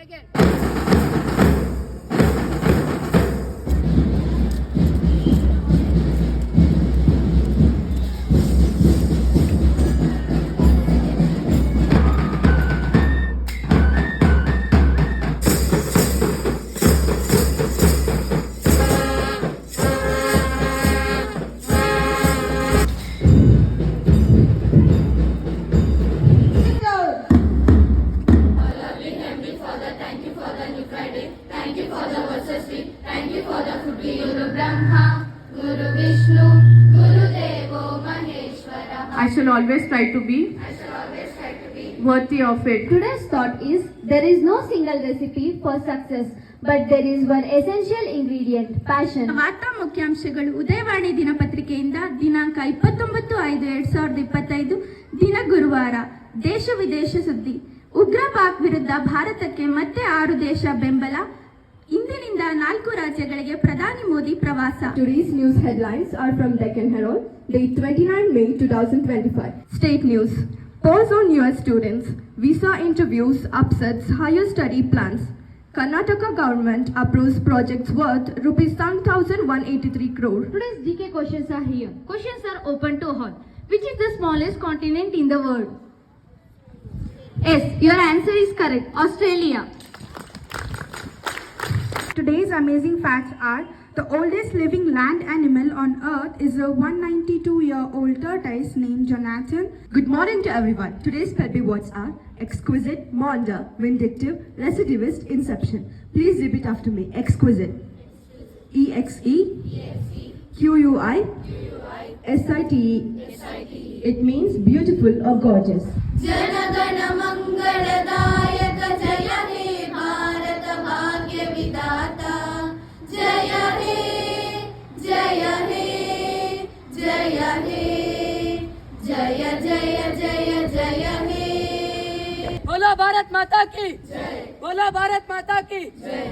Begin. I shall always try to be worthy of it. Today's thought is there is no single recipe for success, but there is one essential ingredient, passion. ವಾರ್ತಾ ಮುಖ್ಯಾಂಶಗಳು ಉದಯವಾಣಿ ದಿನಪತ್ರಿಕೆಯಿಂದ ದಿನಾಂಕ 29/5/2025 ದಿನ ಗುರುವಾರ. ದೇಶ ವಿದೇಶ ಸುದ್ದಿ. ಉಗ್ರ ಪಾಕ್ ವಿರುದ್ಧ ಭಾರತಕ್ಕೆ ಮತ್ತೆ 6 ದೇಶ ಬೆಂಬಲ. ಇಂದಿನಿಂದ 4 ರಾಜ್ಯಗಳಿಗೆ ಪ್ರಧಾನಿ ಮೋದಿ ಪ್ರವಾಸ. Today's news headlines are from Deccan Herald, date 29 May 2025. State news. Pause on US students. Visa interviews upsets higher study plans. Karnataka government approves projects worth rupees 7,183 crore. Today's GK questions are here. Questions are open to all. Which is the smallest continent in the world? Yes, your answer is correct. Australia. Today's amazing facts are: the oldest living land animal on earth is a 192-year-old tortoise named Jonathan. Good morning to everyone. Today's Peppy words are exquisite, maunder, vindictive, recidivist, inception. Please repeat after me. Exquisite. EXEQUISITE. It means beautiful or gorgeous. जनगण मंगलदायक जय हे भारत भाग्य विधाता जय हे जय हे जय हे जय जय जय जय हे। बोलो भारत माता की जय। बोलो भारत माता की जय।